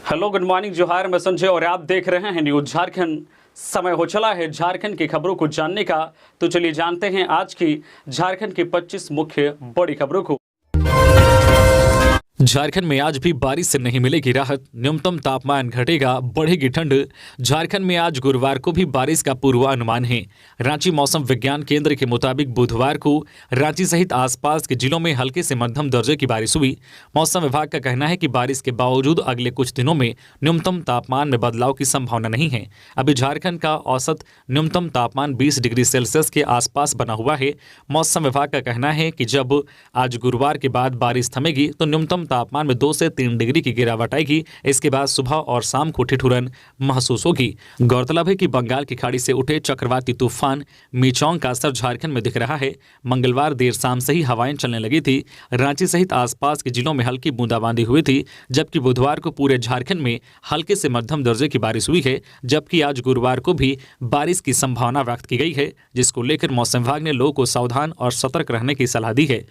Hello, good morning, जोहार। मैं संजय और आप देख रहे हैं न्यूज झारखंड। समय हो चला है झारखंड की खबरों को जानने का, तो चलिए जानते हैं आज की झारखंड की 25 मुख्य बड़ी खबरों को। झारखंड में आज भी बारिश से नहीं मिलेगी राहत, न्यूनतम तापमान घटेगा, बढ़ेगी ठंड। झारखंड में आज गुरुवार को भी बारिश का पूर्वानुमान है। रांची मौसम विज्ञान केंद्र के मुताबिक बुधवार को रांची सहित आसपास के जिलों में हल्के से मध्यम दर्जे की बारिश हुई। मौसम विभाग का कहना है कि बारिश के बावजूद अगले कुछ दिनों में न्यूनतम तापमान में बदलाव की संभावना नहीं है। अभी झारखंड का औसत न्यूनतम तापमान 20 डिग्री सेल्सियस के आसपास बना हुआ है। मौसम विभाग का कहना है कि जब आज गुरुवार के बाद बारिश थमेगी तो न्यूनतम तापमान में 2 से 3 डिग्री की गिरावट आएगी। इसके बाद सुबह और शाम को ठिठुरन महसूस होगी। गौरतलब है कि बंगाल की खाड़ी से उठे चक्रवाती तूफान मीचोंग का असर झारखंड में दिख रहा है। मंगलवार देर शाम से ही हवाएं चलने लगी थी। रांची सहित आसपास के जिलों में हल्की बूंदाबांदी हुई थी, जबकि बुधवार को पूरे झारखंड में हल्के से मध्यम दर्जे की बारिश हुई है। जबकि आज गुरुवार को भी बारिश की संभावना व्यक्त की गई है, जिसको लेकर मौसम विभाग ने लोगों को सावधान और सतर्क रहने की सलाह दी है।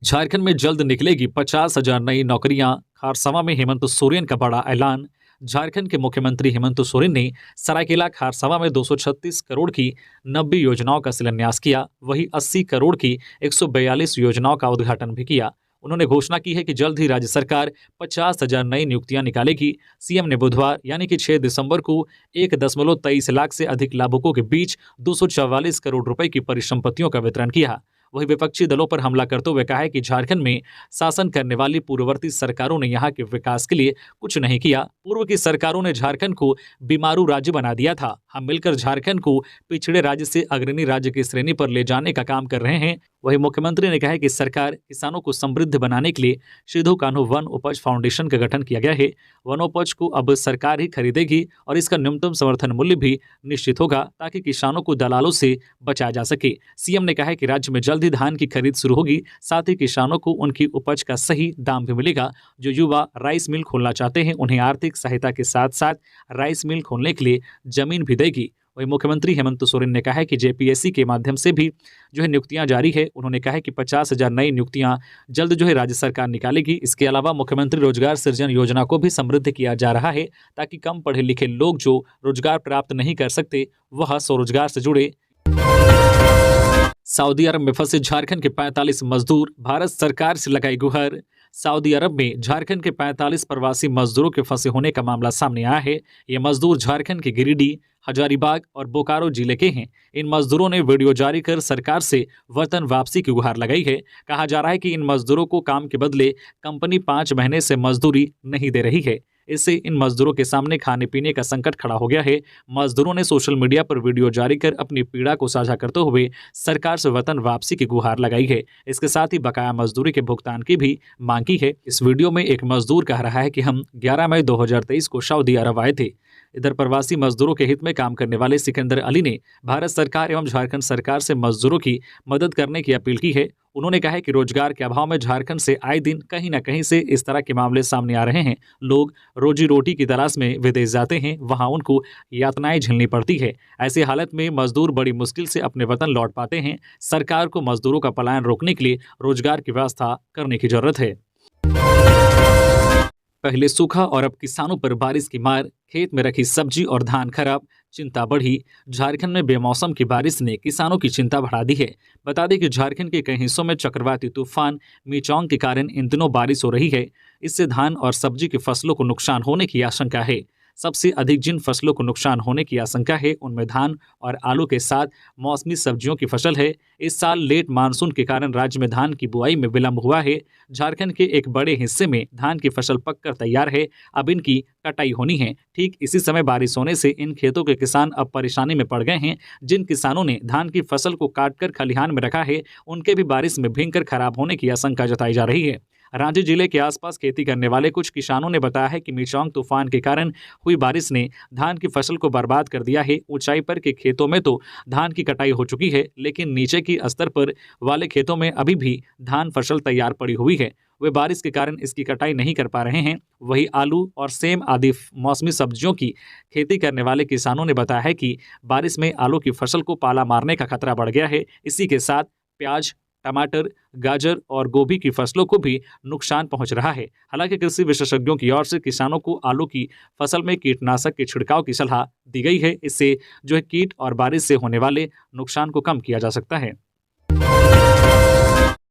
झारखंड में जल्द निकलेगी 50,000 नई नौकरियां, खारसवा में हेमंत सोरेन का बड़ा ऐलान। झारखंड के मुख्यमंत्री हेमंत सोरेन ने सरायकेला खारसवा में 236 करोड़ की 90 योजनाओं का शिलान्यास किया। वहीं 80 करोड़ की 142 योजनाओं का उद्घाटन भी किया। उन्होंने घोषणा की है कि जल्द ही राज्य सरकार 50,000 नई नियुक्तियां निकालेगी। सीएम ने बुधवार यानी कि 6 दिसंबर को 1.23 लाख से अधिक लाभुकों के बीच 244 करोड़ रुपए की परिसंपत्तियों का वितरण किया। वही विपक्षी दलों पर हमला करते हुए कहा है कि झारखंड में शासन करने वाली पूर्ववर्ती सरकारों ने यहां के विकास के लिए कुछ नहीं किया। पूर्व की सरकारों ने झारखंड को बीमारू राज्य बना दिया था। हम मिलकर झारखंड को पिछड़े राज्य से अग्रणी राज्य की श्रेणी पर ले जाने का काम कर रहे हैं। वही मुख्यमंत्री ने कहा है कि सरकार किसानों को समृद्ध बनाने के लिए सिधू कान्हू वन उपज फाउंडेशन का गठन किया गया है। वनोपज को अब सरकार ही खरीदेगी और इसका न्यूनतम समर्थन मूल्य भी निश्चित होगा, ताकि किसानों को दलालों से बचाया जा सके। सीएम ने कहा है कि राज्य में जल्द ही धान की खरीद शुरू होगी, साथ ही किसानों को उनकी उपज का सही दाम भी मिलेगा। जो युवा राइस मिल खोलना चाहते हैं, उन्हें आर्थिक सहायता के साथ साथ राइस मिल खोलने के लिए जमीन भी देगी। वही मुख्यमंत्री हेमंत सोरेन ने कहा है कि जेपीएससी के माध्यम से भी नियुक्तियां जारी है। उन्होंने कहा है कि 50,000 नई नियुक्तियां जल्द राज्य सरकार निकालेगी। इसके अलावा मुख्यमंत्री रोजगार सृजन योजना को भी समृद्ध किया जा रहा है, ताकि कम पढ़े लिखे लोग जो रोजगार प्राप्त नहीं कर सकते वह स्वरोजगार से जुड़े। सऊदी अरब में फंसे झारखंड के 45 मजदूर, भारत सरकार से लगाई गुहार। सऊदी अरब में झारखंड के 45 प्रवासी मजदूरों के फंसे होने का मामला सामने आया है। ये मजदूर झारखंड के गिरिडीह, हजारीबाग और बोकारो जिले के हैं। इन मजदूरों ने वीडियो जारी कर सरकार से वतन वापसी की गुहार लगाई है। कहा जा रहा है कि इन मजदूरों को काम के बदले कंपनी 5 महीने से मजदूरी नहीं दे रही है। इससे इन मजदूरों के सामने खाने पीने का संकट खड़ा हो गया है। मजदूरों ने सोशल मीडिया पर वीडियो जारी कर अपनी पीड़ा को साझा करते हुए सरकार से वतन वापसी की गुहार लगाई है। इसके साथ ही बकाया मजदूरी के भुगतान की भी मांग की है। इस वीडियो में एक मजदूर कह रहा है कि हम 11 मई 2023 को सऊदी अरब आए थे। इधर प्रवासी मजदूरों के हित में काम करने वाले सिकंदर अली ने भारत सरकार एवं झारखंड सरकार से मजदूरों की मदद करने की अपील की है। उन्होंने कहा है कि रोजगार के अभाव में झारखंड से आए दिन कहीं न कहीं से इस तरह के मामले सामने आ रहे हैं। लोग रोजी रोटी की तलाश में विदेश जाते हैं, वहां उनको यातनाएं झेलनी पड़ती है। ऐसी हालत में मजदूर बड़ी मुश्किल से अपने वतन लौट पाते हैं। सरकार को मजदूरों का पलायन रोकने के लिए रोजगार की व्यवस्था करने की जरूरत है। पहले सूखा और अब किसानों पर बारिश की मार, खेत में रखी सब्जी और धान खराब, चिंता बढ़ी। झारखंड में बेमौसम की बारिश ने किसानों की चिंता बढ़ा दी है। बता दें कि झारखंड के कई हिस्सों में चक्रवाती तूफान मीचोंग के कारण इन दिनों बारिश हो रही है। इससे धान और सब्जी की फसलों को नुकसान होने की आशंका है। सबसे अधिक जिन फसलों को नुकसान होने की आशंका है, उनमें धान और आलू के साथ मौसमी सब्जियों की फसल है। इस साल लेट मानसून के कारण राज्य में धान की बुआई में विलंब हुआ है। झारखंड के एक बड़े हिस्से में धान की फसल पककर तैयार है, अब इनकी कटाई होनी है। ठीक इसी समय बारिश होने से इन खेतों के किसान अब परेशानी में पड़ गए हैं। जिन किसानों ने धान की फसल को काटकर खलिहान में रखा है, उनके भी बारिश में भीगकर खराब होने की आशंका जताई जा रही है। रांची जिले के आसपास खेती करने वाले कुछ किसानों ने बताया है कि मीचोंग तूफान के कारण हुई बारिश ने धान की फसल को बर्बाद कर दिया है। ऊंचाई पर के खेतों में तो धान की कटाई हो चुकी है, लेकिन नीचे की स्तर पर वाले खेतों में अभी भी धान फसल तैयार पड़ी हुई है। वे बारिश के कारण इसकी कटाई नहीं कर पा रहे हैं। वही आलू और सेम आदि मौसमी सब्जियों की खेती करने वाले किसानों ने बताया है कि बारिश में आलू की फसल को पाला मारने का खतरा बढ़ गया है। इसी के साथ प्याज, टमाटर, गाजर और गोभी की फसलों को भी नुकसान पहुंच रहा है। हालांकि कृषि विशेषज्ञों की ओर से किसानों को आलू की फसल में कीटनाशक के छिड़काव की सलाह दी गई है। इससे जो है कीट और बारिश से होने वाले नुकसान को कम किया जा सकता है।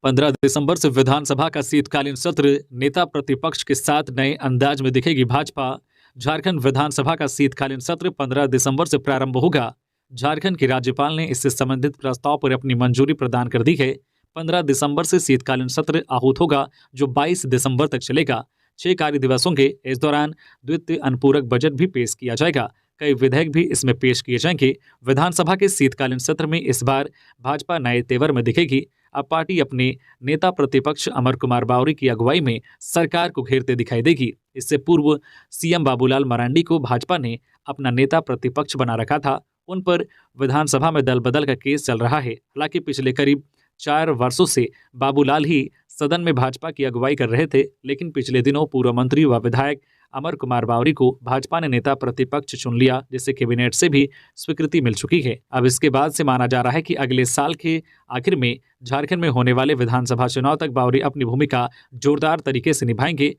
15 दिसंबर से विधानसभा का शीतकालीन सत्र, नेता प्रतिपक्ष के साथ नए अंदाज में दिखेगी भाजपा। झारखंड विधानसभा का शीतकालीन सत्र 15 दिसंबर से प्रारंभ होगा। झारखंड के राज्यपाल ने इससे संबंधित प्रस्ताव पर अपनी मंजूरी प्रदान कर दी है। 15 दिसंबर से शीतकालीन सत्र आहूत होगा, जो 22 दिसंबर तक चलेगा। 6 कार्य दिवस होंगे। इस दौरान द्वितीय अनुपूरक बजट भी पेश किया जाएगा। कई विधेयक भी इसमें पेश किए जाएंगे। विधानसभा के शीतकालीन सत्र में इस बार भाजपा नए तेवर में दिखेगी। अब पार्टी अपने नेता प्रतिपक्ष अमर कुमार बावरी की अगुवाई में सरकार को घेरते दिखाई देगी। इससे पूर्व सीएम बाबूलाल मरांडी को भाजपा ने अपना नेता प्रतिपक्ष बना रखा था। उन पर विधानसभा में दल बदल का केस चल रहा है। हालांकि पिछले करीब 4 वर्षों से बाबूलाल ही सदन में भाजपा की अगुवाई कर रहे थे, लेकिन पिछले दिनों पूर्व मंत्री व विधायक अमर कुमार बावरी को भाजपा ने नेता प्रतिपक्ष चुन लिया, जिसे कैबिनेट से भी स्वीकृति मिल चुकी है। अब इसके बाद से माना जा रहा है कि अगले साल के आखिर में झारखंड में होने वाले विधानसभा चुनाव तक बावरी अपनी भूमिका जोरदार तरीके से निभाएंगे।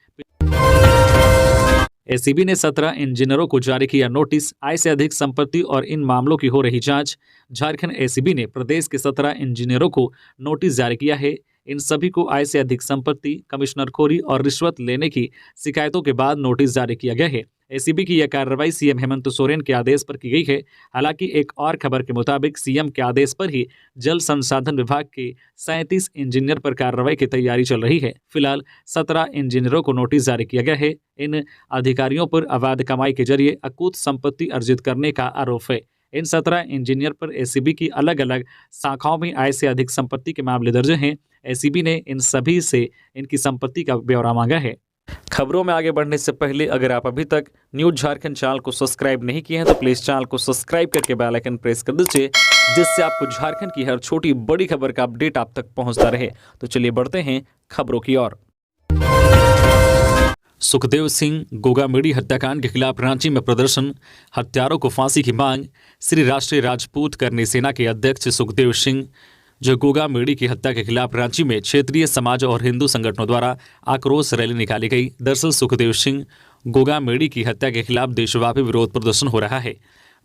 एसीबी ने 17 इंजीनियरों को जारी किया नोटिस, आय से अधिक संपत्ति और इन मामलों की हो रही जांच। झारखंड एसीबी ने प्रदेश के 17 इंजीनियरों को नोटिस जारी किया है। इन सभी को आय से अधिक संपत्ति, कमिश्नरखोरी और रिश्वत लेने की शिकायतों के बाद नोटिस जारी किया गया है। एसीबी की यह कार्रवाई सीएम हेमंत सोरेन के आदेश पर की गई है। हालांकि एक और खबर के मुताबिक सीएम के आदेश पर ही जल संसाधन विभाग के 37 इंजीनियर पर कार्रवाई की तैयारी चल रही है। फिलहाल 17 इंजीनियरों को नोटिस जारी किया गया है। इन अधिकारियों पर अवैध कमाई के जरिए अकूत संपत्ति अर्जित करने का आरोप है। इन 17 इंजीनियर पर एसीबी की अलग अलग शाखाओं में आय से अधिक संपत्ति के मामले दर्ज हैं। एसीबी ने इन सभी से इनकी संपत्ति का ब्यौरा मांगा है। खबरों में आगे बढ़ने से पहले अगर आप अभी तक न्यूज़ झारखंड चैनल को सब्सक्राइब नहीं किए हैं तो प्लीज़ चैनल को सब्सक्राइब करके बेल आइकन प्रेस कर दीजिए, जिससे आपको झारखंड की हर छोटी बड़ी खबर का अपडेट आप तक पहुंचता रहे। तो चलिए बढ़ते हैं खबरों की ओर। सुखदेव सिंह गोगामेडी हत्याकांड के खिलाफ रांची में प्रदर्शन, हत्यारों को फांसी की मांग। श्री राष्ट्रीय राजपूत करनी सेना के अध्यक्ष सुखदेव सिंह जो गोगामेडी की हत्या के खिलाफ रांची में क्षेत्रीय समाज और हिंदू संगठनों द्वारा आक्रोश रैली निकाली गई। दरअसल सुखदेव सिंह गोगामेडी की हत्या के खिलाफ देशव्यापी विरोध प्रदर्शन हो रहा है।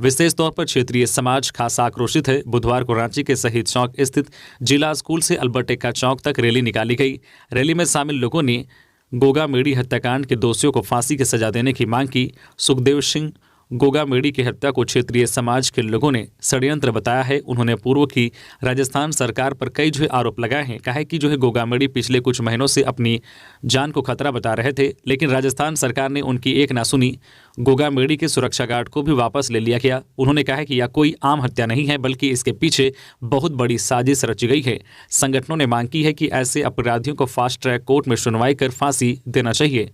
विशेष तौर पर क्षेत्रीय समाज खासा आक्रोशित है। बुधवार को रांची के शहीद चौक स्थित जिला स्कूल से अल्बर्ट एक्का चौक तक रैली निकाली गई। रैली में शामिल लोगों ने गोगामेडी हत्याकांड के दोषियों को फांसी की सजा देने की मांग की। सुखदेव सिंह गोगामेडी की हत्या को क्षेत्रीय समाज के लोगों ने षड्यंत्र बताया है। उन्होंने पूर्व की राजस्थान सरकार पर कई आरोप लगाए हैं। कहा है कि गोगामेडी पिछले कुछ महीनों से अपनी जान को खतरा बता रहे थे, लेकिन राजस्थान सरकार ने उनकी एक ना सुनी। गोगामेडी के सुरक्षा गार्ड को भी वापस ले लिया गया। उन्होंने कहा कि यह कोई आम हत्या नहीं है, बल्कि इसके पीछे बहुत बड़ी साजिश रची गई है। संगठनों ने मांग की है कि ऐसे अपराधियों को फास्ट ट्रैक कोर्ट में सुनवाई कर फांसी देना चाहिए।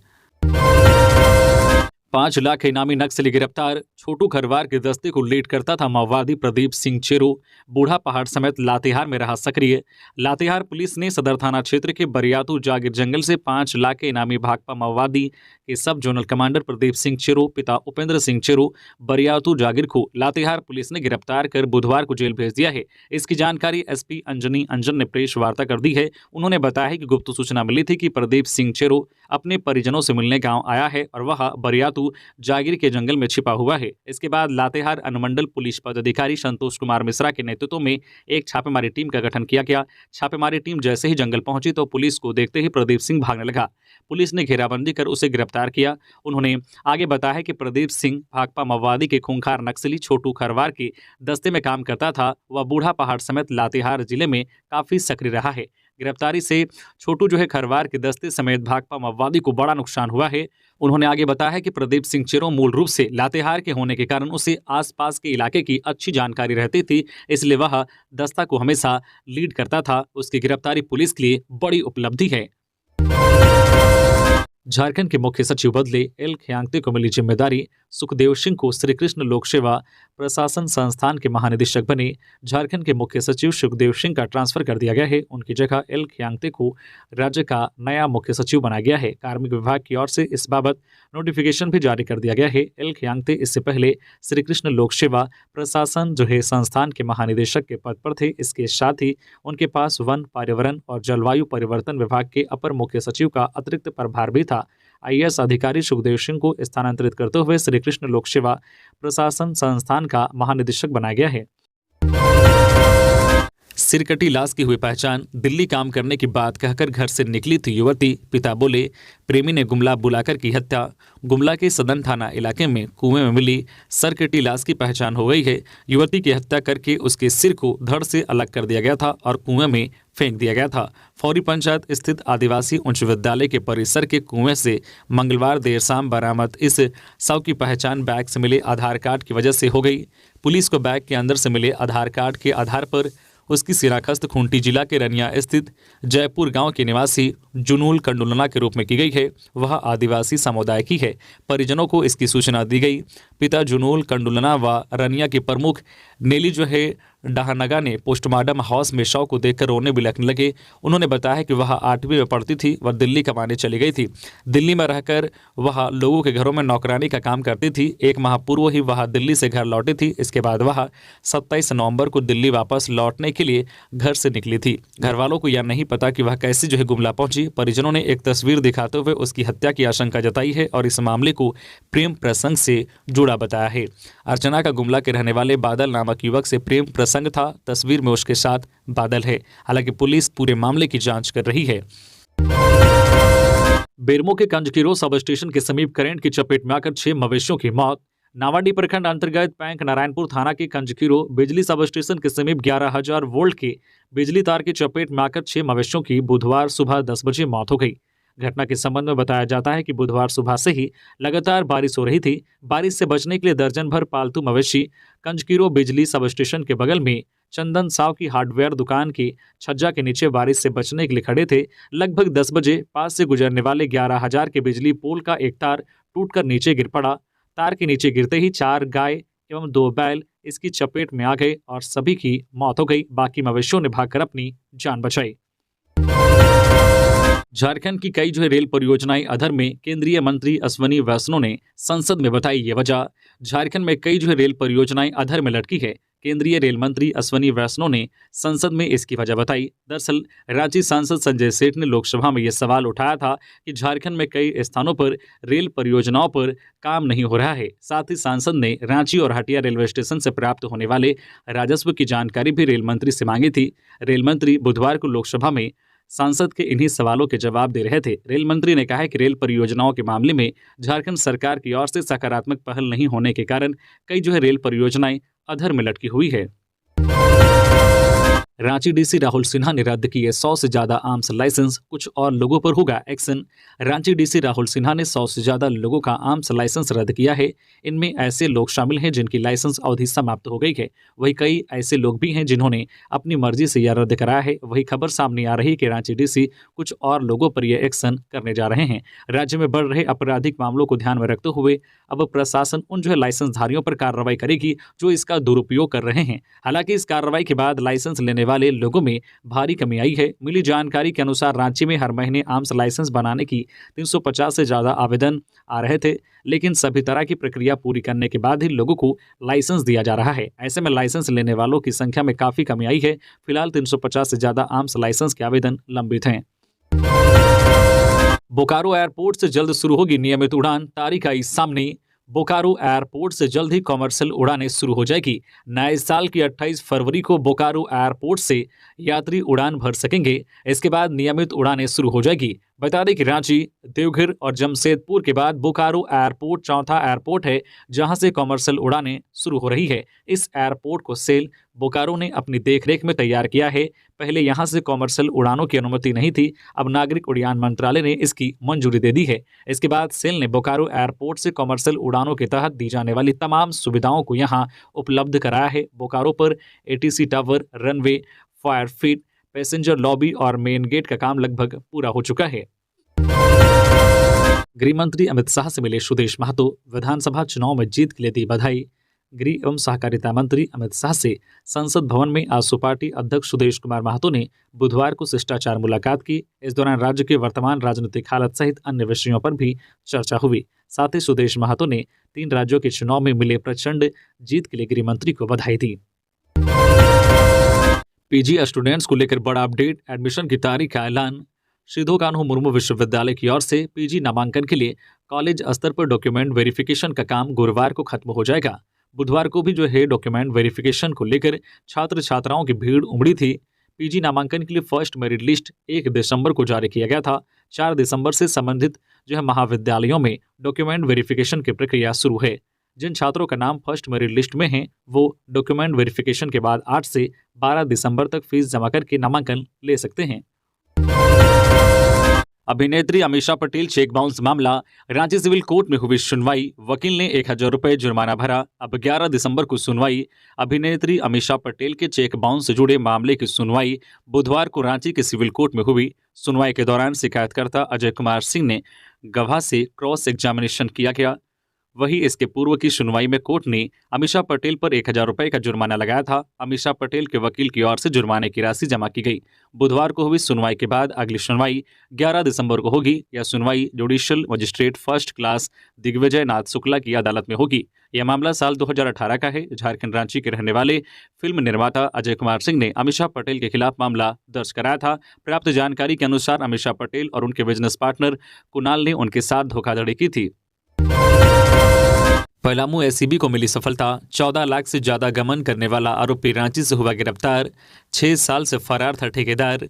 5 लाख इनामी नक्सली गिरफ्तार, छोटू खरवार के दस्ते को लीड करता था माओवादी प्रदीप सिंह चेरो, बूढ़ा पहाड़ समेत लातेहार में रहा सक्रिय। लातेहार पुलिस ने सदर थाना क्षेत्र के बरियातू जागिर जंगल से 5 लाख के इनामी भाकपा माओवादी के सब जोनल कमांडर प्रदीप सिंह चेरो पिता उपेंद्र सिंह चेरो बरियातू जागिर को लातेहार पुलिस ने गिरफ्तार कर बुधवार को जेल भेज दिया है। इसकी जानकारी एसपी अंजनी अंजन ने प्रेस वार्ता कर दी है। उन्होंने बताया है कि गुप्त सूचना मिली थी कि प्रदीप सिंह चेरो अपने परिजनों से मिलने गांव आया है और वह बरियातू जागिर के जंगल में छिपा हुआ है। इसके बाद लातेहार अनुमंडल पुलिस पदाधिकारी संतोष कुमार मिश्रा के नेतृत्व में एक छापेमारी टीम का गठन किया गया। छापेमारी टीम जैसे ही जंगल पहुंची तो पुलिस को देखते ही प्रदीप सिंह भागने लगा। पुलिस ने घेराबंदी कर उसे गिरफ्तार किया। उन्होंने आगे बताया कि प्रदीप सिंह भाकपा माओवादी के खूंखार नक्सली छोटू खरवार के दस्ते में काम करता था। वह बूढ़ा पहाड़ समेत लातेहार जिले में काफी सक्रिय रहा है। गिरफ्तारी से छोटू खरवार के दस्ते समेत भाकपा माओवादी को बड़ा नुकसान हुआ है। उन्होंने आगे बताया कि प्रदीप सिंह चेरो मूल रूप से लातेहार के होने के कारण उसे आसपास के इलाके की अच्छी जानकारी रहती थी, इसलिए वह दस्ता को हमेशा लीड करता था। उसकी गिरफ्तारी पुलिस के लिए बड़ी उपलब्धि है। झारखंड के मुख्य सचिव बदले एल खियांगते को मिली जिम्मेदारी, सुखदेव सिंह को श्री कृष्ण लोक सेवा प्रशासन संस्थान के महानिदेशक बने। झारखंड के मुख्य सचिव सुखदेव सिंह का ट्रांसफर कर दिया गया है। उनकी जगह एल खियांगते को राज्य का नया मुख्य सचिव बनाया गया है। कार्मिक विभाग की ओर से इस बाबत नोटिफिकेशन भी जारी कर दिया गया है। एल खियांगते इससे पहले श्री कृष्ण लोक सेवा प्रशासन जो है संस्थान के महानिदेशक के पद पर थे। इसके साथ ही उनके पास वन, पर्यावरण और जलवायु परिवर्तन विभाग के अपर मुख्य सचिव का अतिरिक्त प्रभार भी था। आईएएस अधिकारी सुखदेव सिंह को स्थानांतरित करते हुए श्री कृष्ण लोक सेवा प्रशासन संस्थान का महानिदेशक बनाया गया है। सिरकटी लाश की हुई पहचान, दिल्ली काम करने की बात कहकर घर से निकली थी युवती, पिता बोले प्रेमी ने गुमला बुलाकर की हत्या। गुमला के सदन थाना इलाके में कुएं में मिली सरकटी लाश की पहचान हो गई है। युवती की हत्या करके उसके सिर को धड़ से अलग कर दिया गया था और कुएं में फेंक दिया गया था। फौरी पंचायत स्थित आदिवासी उच्च विद्यालय के परिसर के कुएं से मंगलवार देर शाम बरामद इस शव की पहचान बैग से मिले आधार कार्ड की वजह से हो गई। पुलिस को बैग के अंदर से मिले आधार कार्ड के आधार पर उसकी शिनाख्त खूंटी जिला के रनिया स्थित जयपुर गांव के निवासी जुनूल कंडुलना के रूप में की गई है। वह आदिवासी समुदाय की है। परिजनों को इसकी सूचना दी गई। पिता जुनूल कंडुलना व रनिया के प्रमुख नेली जो है डहानगा ने पोस्टमार्टम हाउस में शव को देखकर रोने बिलखने लगे। उन्होंने बताया कि वह 8वीं में पढ़ती थी। वह दिल्ली कमाने चली गई थी। दिल्ली में रहकर वह लोगों के घरों में नौकरानी का काम करती थी। 1 माह पूर्व ही वह दिल्ली से घर लौटी थी। इसके बाद वह 27 नवंबर को दिल्ली वापस लौटने के लिए घर से निकली थी। घर वालों को यह नहीं पता कि वह कैसे जो है गुमला पहुंची। परिजनों ने एक तस्वीर दिखाते हुए उसकी हत्या की आशंका जताई है और इस मामले को प्रेम प्रसंग से जुड़ा बताया है। अर्चना का गुमला के रहने वाले बादल नामक युवक से प्रेम प्रसंग था। तस्वीर में उसके साथ बादल है। हालांकि पुलिस पूरे मामले की जांच कर रही है। बेरमो के कंजकीरो सब स्टेशन के समीप करंट की चपेट में आकर 6 मवेशियों की मौत। नावाडी प्रखंड अंतर्गत पैंक नारायणपुर थाना के कंजकीरो बिजली सब स्टेशन के समीप 11,000 वोल्ट के बिजली तार की चपेट में आकर 6 मवेशियों की बुधवार सुबह 10 बजे मौत हो गई। घटना के संबंध में बताया जाता है कि बुधवार सुबह से ही लगातार बारिश हो रही थी। बारिश से बचने के लिए दर्जन भर पालतू मवेशी कंजकीरो बिजली सब स्टेशन के बगल में चंदन साव की हार्डवेयर दुकान की छज्जा के नीचे बारिश से बचने के लिए खड़े थे। लगभग 10 बजे पास से गुजरने वाले 11,000 के बिजली पोल का एक तार टूटकर नीचे गिर पड़ा। तार के नीचे गिरते ही 4 गाय एवं 2 बैल इसकी चपेट में आ गए और सभी की मौत हो गई। बाकी मवेशियों ने भागकर अपनी जान बचाई। झारखंड की कई जो है रेल परियोजनाएं अधर में, केंद्रीय मंत्री अश्विनी वैष्णव ने संसद में बताई ये वजह। झारखंड में कई जो है रेल परियोजनाएं अधर में लटकी है। केंद्रीय रेल मंत्री अश्विनी वैष्णव ने संसद में इसकी वजह बताई। दरअसल रांची सांसद संजय सेठ ने लोकसभा में यह सवाल उठाया था कि झारखंड में कई स्थानों पर रेल परियोजनाओं पर काम नहीं हो रहा है। साथ ही सांसद ने रांची और हटिया रेलवे स्टेशन से प्राप्त होने वाले राजस्व की जानकारी भी रेल मंत्री से मांगी थी। रेल मंत्री बुधवार को लोकसभा में सांसद के इन्हीं सवालों के जवाब दे रहे थे। रेल मंत्री ने कहा कि रेल परियोजनाओं के मामले में झारखंड सरकार की ओर से सकारात्मक पहल नहीं होने के कारण कई जो है रेल परियोजनाएं अधर में लटकी हुई है। रांची डीसी राहुल सिन्हा ने रद्द किए 100 से ज्यादा आर्म्स लाइसेंस, कुछ और लोगों पर होगा एक्शन। रांची डीसी राहुल सिन्हा ने 100 से ज्यादा लोगों का आर्म्स लाइसेंस रद्द किया है। इनमें ऐसे लोग शामिल हैं जिनकी लाइसेंस अवधि समाप्त हो गई है। वही कई ऐसे लोग भी हैं जिन्होंने अपनी मर्जी से यह रद्द कराया है। वही खबर सामने आ रही है कि रांची डीसी कुछ और लोगों पर यह एक्शन करने जा रहे हैं। राज्य में बढ़ रहे आपराधिक मामलों को ध्यान में रखते हुए अब प्रशासन उन जो है लाइसेंसधारियों पर कार्रवाई करेगी जो इसका दुरुपयोग कर रहे हैं। हालांकि इस कार्रवाई के बाद लाइसेंस लेने वाले लोगों में भारी कमी आई है। मिली जानकारी के अनुसार रांची में हर महीने आर्म्स लाइसेंस बनाने की 350 से ज्यादा आवेदन आ रहे थे, लेकिन सभी तरह की प्रक्रिया पूरी करने के बाद ही लोगों को लाइसेंस दिया जा रहा है। ऐसे में लाइसेंस लेने वालों की संख्या में काफी कमी आई है। फिलहाल 350 से ज्यादा आर्म्स लाइसेंस के आवेदन लंबित हैं। बोकारो एयरपोर्ट से जल्द शुरू होगी नियमित उड़ान, तारीख आई सामने। बोकारो एयरपोर्ट से जल्द ही कॉमर्शियल उड़ानें शुरू हो जाएगी। नए साल की 28 फरवरी को बोकारो एयरपोर्ट से यात्री उड़ान भर सकेंगे। इसके बाद नियमित उड़ानें शुरू हो जाएगी। बता दें कि रांची, देवघर और जमशेदपुर के बाद बोकारो एयरपोर्ट चौथा एयरपोर्ट है जहां से कॉमर्शियल उड़ानें शुरू हो रही है। इस एयरपोर्ट को सेल बोकारो ने अपनी देखरेख में तैयार किया है। पहले यहां से कॉमर्शियल उड़ानों की अनुमति नहीं थी, अब नागरिक उड्डयन मंत्रालय ने इसकी मंजूरी दे दी है। इसके बाद सेल ने बोकारो एयरपोर्ट से कॉमर्शियल उड़ानों के तहत दी जाने वाली तमाम सुविधाओं को यहां उपलब्ध कराया है। बोकारो पर ATC tower, runway, fire feet, passenger lobby और मेन गेट का काम लगभग पूरा हो चुका है। गृह मंत्री अमित शाह से मिले सुदेश महतो, विधानसभा चुनाव में जीत के लिए दी बधाई। गृह एवं सहकारिता मंत्री अमित शाह से संसद भवन में आज सुपार्टी अध्यक्ष सुदेश कुमार महतो ने बुधवार को शिष्टाचार मुलाकात की। इस दौरान राज्य के वर्तमान राजनीतिक हालत सहित अन्य विषयों पर भी चर्चा हुई। साथ ही सुदेश महतो ने 3 राज्यों के चुनाव में मिले प्रचंड जीत के लिए गृह मंत्री को बधाई दी। पीजी स्टूडेंट्स को लेकर बड़ा अपडेट, एडमिशन की तारीख का ऐलान। सिधो कान्हू मुर्मू विश्वविद्यालय की ओर से पीजी नामांकन के लिए कॉलेज स्तर पर डॉक्यूमेंट वेरिफिकेशन का काम गुरुवार को खत्म हो जाएगा। बुधवार को भी जो है डॉक्यूमेंट वेरिफिकेशन को लेकर छात्र छात्राओं की भीड़ उमड़ी थी। पीजी नामांकन के लिए फर्स्ट मेरिट लिस्ट 1 दिसंबर को जारी किया गया था। 4 दिसंबर से संबंधित जो है महाविद्यालयों में डॉक्यूमेंट वेरिफिकेशन की प्रक्रिया शुरू है। जिन छात्रों का नाम फर्स्ट मेरिट लिस्ट में है वो डॉक्यूमेंट वेरिफिकेशन के बाद 8 से 12 दिसंबर तक फीस जमा करके नामांकन ले सकते हैं। अभिनेत्री अमीषा पटेल चेक बाउंस मामला, रांची सिविल कोर्ट में हुई सुनवाई, वकील ने 1000 रुपये जुर्माना भरा। अब 11 दिसंबर को सुनवाई। अभिनेत्री अमीषा पटेल के चेक बाउंस से जुड़े मामले की सुनवाई बुधवार को रांची के सिविल कोर्ट में हुई। सुनवाई के दौरान शिकायतकर्ता अजय कुमार सिंह ने गवाह से क्रॉस एग्जामिनेशन किया गया। वहीं इसके पूर्व की सुनवाई में कोर्ट ने अमीषा पटेल पर 1000 रुपये का जुर्माना लगाया था। अमीषा पटेल के वकील की ओर से जुर्माने की राशि जमा की गई। बुधवार को हुई सुनवाई के बाद अगली सुनवाई 11 दिसंबर को होगी। यह सुनवाई judicial magistrate first class Digvijay Nath Shukla की अदालत में होगी। यह मामला साल 2018 का है। झारखंड रांची के रहने वाले फिल्म निर्माता अजय कुमार सिंह ने अमीषा पटेल के खिलाफ मामला दर्ज कराया था। प्राप्त जानकारी के अनुसार अमीषा पटेल और उनके बिजनेस पार्टनर कुणाल ने उनके साथ धोखाधड़ी की थी। पलामू एसीबी को मिली सफलता, 14 लाख से ज्यादा गमन करने वाला आरोपी रांची से हुआ गिरफ्तार। 6 साल से फरार था ठेकेदार।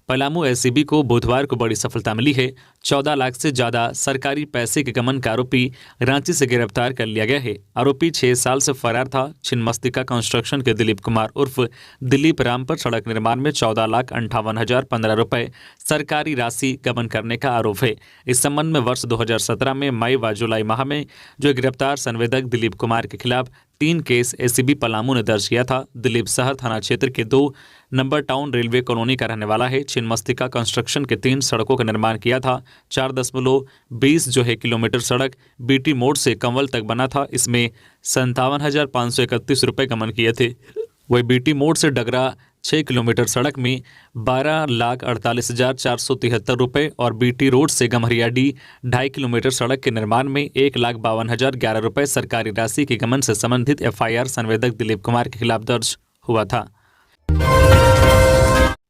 पलामू एसीबी को बुधवार को बड़ी सफलता मिली है। 14 लाख से ज्यादा सरकारी पैसे के गमन का आरोपी रांची से गिरफ्तार कर लिया गया है। आरोपी 6 साल से फरार था। छिन्नमस्तिका कंस्ट्रक्शन के दिलीप कुमार उर्फ दिलीप राम पर सड़क निर्माण में 14,58,015 रुपये सरकारी राशि गबन करने का आरोप है। इस संबंध में वर्ष 2017 में मई व जुलाई माह में जो गिरफ्तार संवेदक दिलीप कुमार के खिलाफ 3 केस एसीबी पलामू ने दर्ज किया था। दिलीप शहर थाना क्षेत्र के 2 नंबर टाउन रेलवे कॉलोनी का रहने वाला है। छिन्नमस्तिका कंस्ट्रक्शन के 3 सड़कों का निर्माण किया था। 4.20 जो है किलोमीटर सड़क बीटी मोड़ से कंवल तक बना था। इसमें 57,531 रुपये गमन किए थे। वही बीटी मोड़ से डगरा 6 किलोमीटर सड़क में 12,48,473 रुपये और बीटी रोड से गम्हरियाडी 2.5 किलोमीटर सड़क के निर्माण में 1,52,011 रुपये सरकारी राशि के गमन से संबंधित एफआईआर संवेदक दिलीप कुमार के खिलाफ दर्ज हुआ था।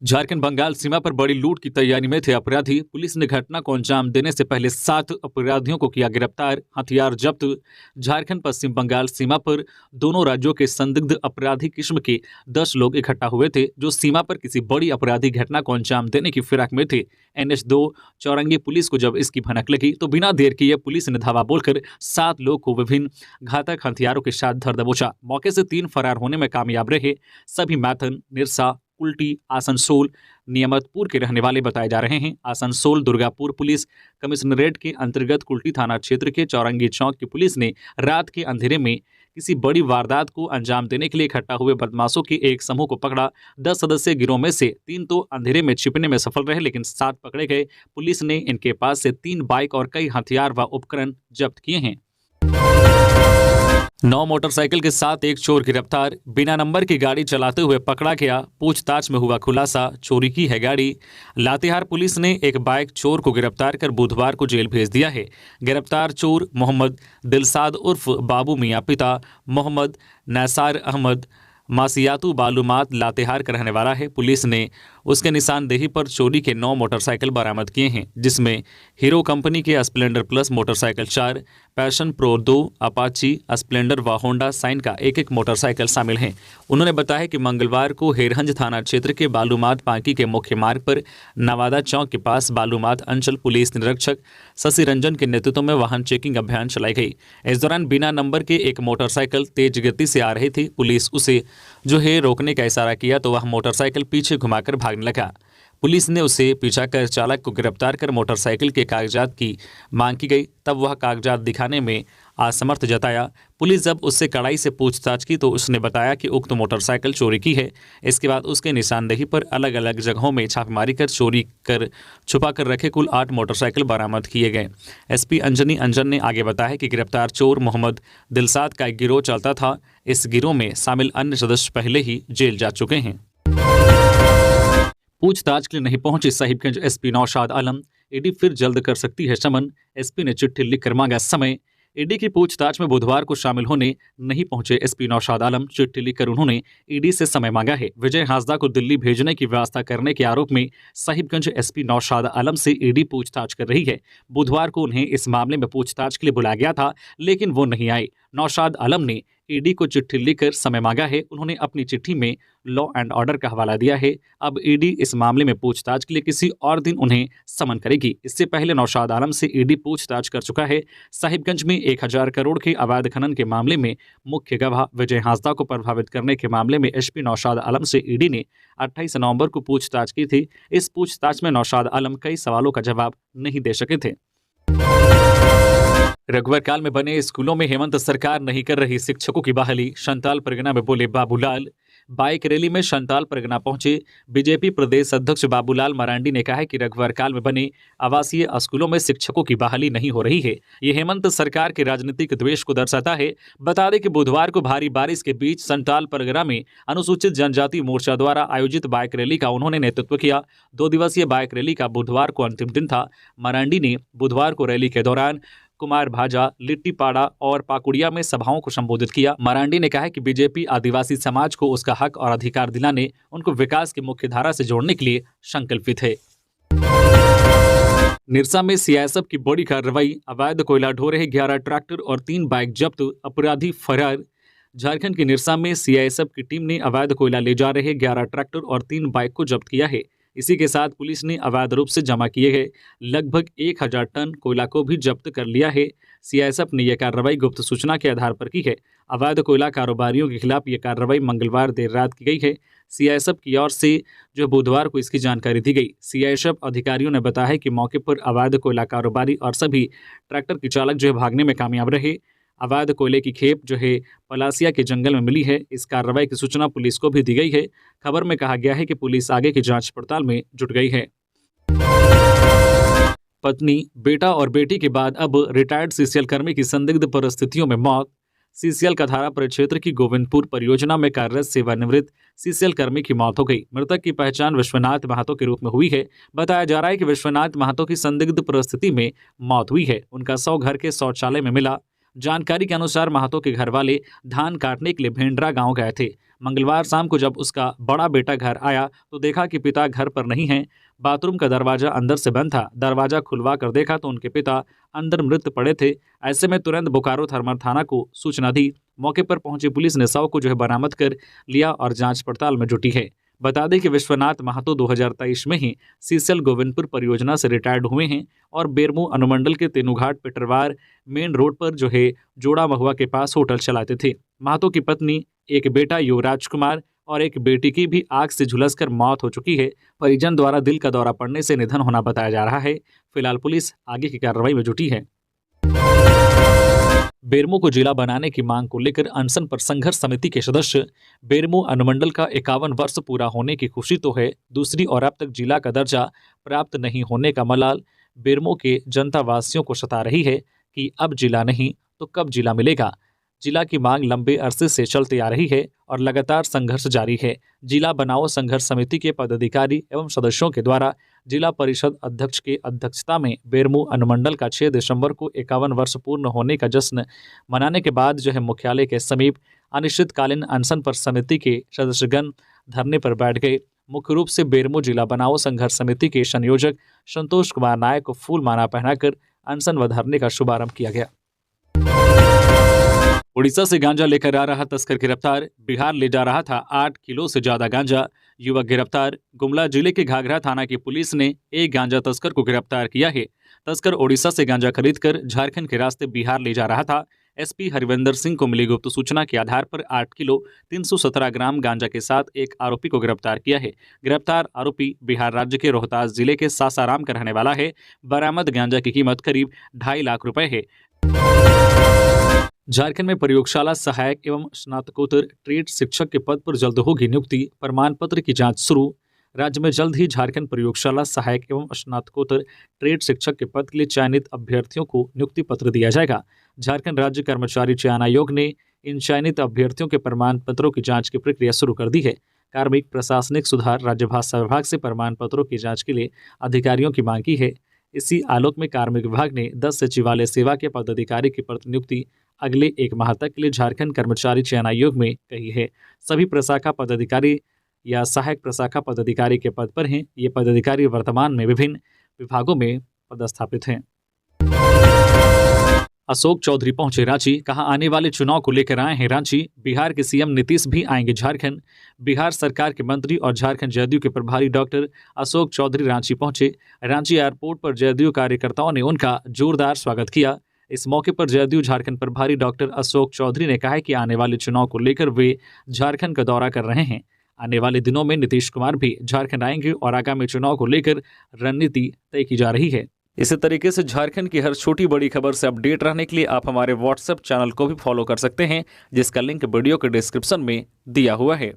झारखंड बंगाल सीमा पर बड़ी लूट की तैयारी में थे अपराधी। पुलिस ने घटना को अंजाम देने से पहले 7 अपराधियों को किया गिरफ्तार, हथियार जब्त। झारखंड पश्चिम बंगाल सीमा पर दोनों राज्यों के संदिग्ध अपराधी किस्म के 10 लोग इकट्ठा हुए थे जो सीमा पर किसी बड़ी अपराधी घटना को अंजाम देने की फिराक में थे। NH2 चौरंगी पुलिस को जब इसकी भनक लगी तो बिना देर किए पुलिस ने धावा बोलकर 7 लोग को विभिन्न घातक हथियारों के साथ धर दबोचा। मौके से 3 फरार होने में कामयाब रहे। सभी मैथन, निरसा, कुल्टी, आसनसोल, नियामतपुर के रहने वाले बताए जा रहे हैं। आसनसोल दुर्गापुर पुलिस कमिश्नरेट के अंतर्गत कुल्टी थाना क्षेत्र के चौरंगी चौक की पुलिस ने रात के अंधेरे में किसी बड़ी वारदात को अंजाम देने के लिए इकट्ठा हुए बदमाशों के एक समूह को पकड़ा। 10 सदस्यीय गिरोह में से 3 तो अंधेरे में छिपने में सफल रहे लेकिन 7 पकड़े गए। पुलिस ने इनके पास से 3 बाइक और कई हथियार व उपकरण जब्त किए हैं। 9 मोटरसाइकिल के साथ एक चोर गिरफ्तार, बिना नंबर की गाड़ी चलाते हुए पकड़ा गया। पूछताछ में हुआ खुलासा, चोरी की है गाड़ी। लातेहार पुलिस ने एक बाइक चोर को गिरफ्तार कर बुधवार को जेल भेज दिया है। गिरफ्तार चोर मोहम्मद दिलसाद उर्फ बाबू मियां, पिता मोहम्मद नैसार अहमद, मासियातू बालूमात, लातेहार का रहने वाला है। पुलिस ने उसके निशानदेही पर चोरी के 9 मोटरसाइकिल बरामद किए हैं जिसमें हीरो कंपनी के Splendor plus motorcycle 4, passion pro 2, Apache, Splendor व होंडा साइन का एक मोटरसाइकिल शामिल हैं। उन्होंने बताया कि मंगलवार को हेरहंज थाना क्षेत्र के बालूमात पांकी के मुख्य मार्ग पर नवादा चौक के पास बालूमात अंचल पुलिस निरीक्षक शशि रंजन के नेतृत्व में वाहन चेकिंग अभियान चलाई गई। इस दौरान बिना नंबर के एक मोटरसाइकिल तेज गति से आ रही थी। पुलिस उसे जो है रोकने का इशारा किया तो वह मोटरसाइकिल पीछे घुमाकर भागने लगा। पुलिस ने उसे पीछा कर चालक को गिरफ्तार कर मोटरसाइकिल के कागजात की मांग की गई, तब वह कागजात दिखाने में असमर्थ जताया। पुलिस जब उससे कड़ाई से पूछताछ की तो उसने बताया कि उक्त मोटरसाइकिल चोरी की है। इसके बाद उसके निशानदेही पर अलग अलग जगहों में छापेमारी कर चोरी कर छुपा कर रखे कुल 8 मोटरसाइकिल बरामद किए गए। एसपी अंजनी अंजन ने आगे बताया कि गिरफ्तार चोर मोहम्मद दिलसाद का एक गिरोह चलता था। इस गिरोह में शामिल अन्य सदस्य पहले ही जेल जा चुके हैं। पूछताछ के लिए नहीं पहुंचे साहिबगंज एसपी नौशाद आलम, ईडी फिर जल्द कर सकती है समन, एसपी ने चिट्ठी लिखकर मांगा समय। ईडी की पूछताछ में बुधवार को शामिल होने नहीं पहुंचे एसपी नौशाद आलम, चिट्ठी लिखकर उन्होंने ईडी से समय मांगा है। विजय हांसदा को दिल्ली भेजने की व्यवस्था करने के आरोप में साहिबगंज एसपी नौशाद आलम से ईडी पूछताछ कर रही है। बुधवार को उन्हें इस मामले में पूछताछ के लिए बुलाया गया था, लेकिन वो नहीं आए। नौशाद आलम ने ईडी को चिट्ठी लिखकर समय मांगा है। उन्होंने अपनी चिट्ठी में लॉ एंड ऑर्डर का हवाला दिया है। अब ईडी इस मामले में पूछताछ के लिए किसी और दिन उन्हें समन करेगी। इससे पहले नौशाद आलम से ईडी पूछताछ कर चुका है। साहिबगंज में 1000 करोड़ के अवैध खनन के मामले में मुख्य गवाह विजय हांसदा को प्रभावित करने के मामले में एसपी नौशाद आलम से ईडी ने 28 नवंबर को पूछताछ की थी। इस पूछताछ में नौशाद आलम कई सवालों का जवाब नहीं दे सके थे। रघुवरकाल में बने स्कूलों में हेमंत सरकार नहीं कर रही शिक्षकों की बहाली, संताल परगना में बोले बाबूलाल। बाइक रैली में संताल परगना पहुंचे बीजेपी प्रदेश अध्यक्ष बाबूलाल मरांडी ने कहा है कि रघुवरकाल में बने आवासीय स्कूलों में शिक्षकों की बहाली नहीं हो रही है। ये हेमंत सरकार के राजनीतिक द्वेष को दर्शाता है। बता दें कि बुधवार को भारी बारिश के बीच संताल परगना में अनुसूचित जनजाति मोर्चा द्वारा आयोजित बाइक रैली का उन्होंने नेतृत्व किया। 2 दिवसीय बाइक रैली का बुधवार को अंतिम दिन था। मरांडी ने बुधवार को रैली के दौरान कुमार भाजा, लिट्टीपाड़ा और पाकुड़िया में सभाओं को संबोधित किया। मरांडी ने कहा कि बीजेपी आदिवासी समाज को उसका हक और अधिकार दिलाने, उनको विकास की मुख्य धारा से जोड़ने के लिए संकल्पित है। निरसा में सीआईएसएफ की बड़ी कार्रवाई, अवैध कोयला ढो रहे 11 ट्रैक्टर और 3 बाइक जब्त, अपराधी फरार। झारखंड के निरसा में सीआईएसएफ की टीम ने अवैध कोयला ले जा रहे 11 ट्रैक्टर और 3 बाइक को जब्त किया है। इसी के साथ पुलिस ने अवैध रूप से जमा किए गए लगभग 1000 टन कोयला को भी जब्त कर लिया है। सीआईएसएफ ने यह कार्रवाई गुप्त सूचना के आधार पर की है। अवैध कोयला कारोबारियों के खिलाफ यह कार्रवाई मंगलवार देर रात की गई है। सीआईएसएफ की ओर से जो बुधवार को इसकी जानकारी दी गई। सीआईएसएफ अधिकारियों ने बताया कि मौके पर अवैध कोयला कारोबारी और सभी ट्रैक्टर के चालक जो है भागने में कामयाब रहे। अवैध कोयले की खेप जो है पलासिया के जंगल में मिली है। इस कार्रवाई की सूचना पुलिस को भी दी गई है। खबर में कहा गया है कि पुलिस आगे की जांच पड़ताल में जुट गई है। पत्नी, बेटा और बेटी के बाद अब रिटायर्ड सीसीएल कर्मी की संदिग्ध परिस्थितियों में मौत। सीसीएल कथारा परिक्षेत्र की गोविंदपुर परियोजना में कार्यरत सेवानिवृत्त सीसीएल कर्मी की मौत हो गई। मृतक की पहचान विश्वनाथ महतो के रूप में हुई है। बताया जा रहा है कि विश्वनाथ महतो की संदिग्ध परिस्थिति में मौत हुई है। उनका शव घर के शौचालय में मिला। जानकारी के अनुसार महतो के घर वाले धान काटने के लिए भेंडरा गांव गए थे। मंगलवार शाम को जब उसका बड़ा बेटा घर आया तो देखा कि पिता घर पर नहीं हैं। बाथरूम का दरवाजा अंदर से बंद था। दरवाजा खुलवा कर देखा तो उनके पिता अंदर मृत पड़े थे। ऐसे में तुरंत बोकारो थर्मल थाना को सूचना दी। मौके पर पहुंची पुलिस ने शव को जो है बरामद कर लिया और जांच पड़ताल में जुटी है। बता दें कि विश्वनाथ महतो 2023 में ही सीसीएल गोविंदपुर परियोजना से रिटायर्ड हुए हैं और बेरमो अनुमंडल के तेनुघाट पिटरवार मेन रोड पर जो है जोड़ा महुआ के पास होटल चलाते थे। महतो की पत्नी, एक बेटा युवराज कुमार और एक बेटी की भी आग से झुलसकर मौत हो चुकी है। परिजन द्वारा दिल का दौरा पड़ने से निधन होना बताया जा रहा है। फिलहाल पुलिस आगे की कार्रवाई में जुटी है। बेरमो को जिला बनाने की मांग को लेकर अनशन पर संघर्ष समिति के सदस्य। बेरमो अनुमंडल का 51 वर्ष पूरा होने की खुशी तो है, दूसरी ओर अब तक जिला का दर्जा प्राप्त नहीं होने का मलाल बेरमो के जनता वासियों को सता रही है कि अब जिला नहीं तो कब जिला मिलेगा। जिला की मांग लंबे अरसे से चलती आ रही है और लगातार संघर्ष जारी है। जिला बनाओ संघर्ष समिति के पदाधिकारी एवं सदस्यों के द्वारा जिला परिषद अध्यक्ष के अध्यक्षता में बेरमो अनुमंडल का 6 दिसंबर को 51 वर्ष पूर्ण होने का जश्न मनाने के बाद जो है मुख्यालय के समीप अनिश्चितकालीन अनशन पर समिति के सदस्यगण धरने पर बैठ गए। मुख्य रूप से बेरमो जिला बनाओ संघर्ष समिति के संयोजक संतोष कुमार नायक को फूल माला पहनाकर अनशन व धरने का शुभारंभ किया गया। उड़ीसा से गांजा लेकर आ रहा तस्कर गिरफ्तार। बिहार ले जा रहा था 8 किलो से ज्यादा गांजा, युवक गिरफ्तार। गुमला जिले के घाघरा थाना की पुलिस ने एक गांजा तस्कर को गिरफ्तार किया है। तस्कर ओडिशा से गांजा खरीदकर झारखंड के रास्ते बिहार ले जा रहा था। एसपी हरविंदर सिंह को मिली गुप्त सूचना के आधार पर 8 किलो 317 ग्राम गांजा के साथ एक आरोपी को गिरफ्तार किया है। गिरफ्तार आरोपी बिहार राज्य के रोहतास जिले के सासाराम का रहने वाला है। बरामद गांजा की कीमत करीब 2.5 लाख रुपए है। झारखंड में प्रयोगशाला सहायक एवं स्नातकोत्तर ट्रेड शिक्षक के पद पर जल्द होगी नियुक्ति, प्रमाण पत्र की जांच शुरू। राज्य में जल्द ही झारखंड प्रयोगशाला सहायक एवं स्नातकोत्तर ट्रेड शिक्षक के पद के लिए चयनित अभ्यर्थियों को नियुक्ति पत्र दिया जाएगा। झारखंड राज्य कर्मचारी चयन आयोग ने इन चयनित अभ्यर्थियों के प्रमाण पत्रों की जांच की प्रक्रिया शुरू कर दी है। कार्मिक प्रशासनिक सुधार राज्य भाषा विभाग से प्रमाण पत्रों की जांच के लिए अधिकारियों की मांग की है। इसी आलोक में कार्मिक विभाग ने 10 सचिवालय सेवा के पदाधिकारी की प्रतिनियुक्ति अगले 1 माह तक के लिए झारखंड कर्मचारी चयन आयोग में कही है। सभी प्रशाखा पदाधिकारी या सहायक प्रशाखा पदाधिकारी के पद पर हैं। ये पदाधिकारी वर्तमान में विभिन्न विभागों में पदस्थापित हैं। अशोक चौधरी पहुंचे रांची, कहा आने वाले चुनाव को लेकर आए हैं रांची। बिहार के सीएम नीतीश भी आएंगे झारखंड। बिहार सरकार के मंत्री और झारखंड जदयू के प्रभारी डॉक्टर अशोक चौधरी रांची पहुंचे। रांची एयरपोर्ट पर जदयू कार्यकर्ताओं ने उनका जोरदार स्वागत किया। इस मौके पर जदयू झारखंड प्रभारी डॉक्टर अशोक चौधरी ने कहा कि आने वाले चुनाव को लेकर वे झारखंड का दौरा कर रहे हैं। आने वाले दिनों में नीतीश कुमार भी झारखंड आएंगे और आगामी चुनाव को लेकर रणनीति तय की जा रही है। इसी तरीके से झारखंड की हर छोटी बड़ी खबर से अपडेट रहने के लिए आप हमारे व्हाट्सएप चैनल को भी फॉलो कर सकते हैं, जिसका लिंक वीडियो के डिस्क्रिप्शन में दिया हुआ है।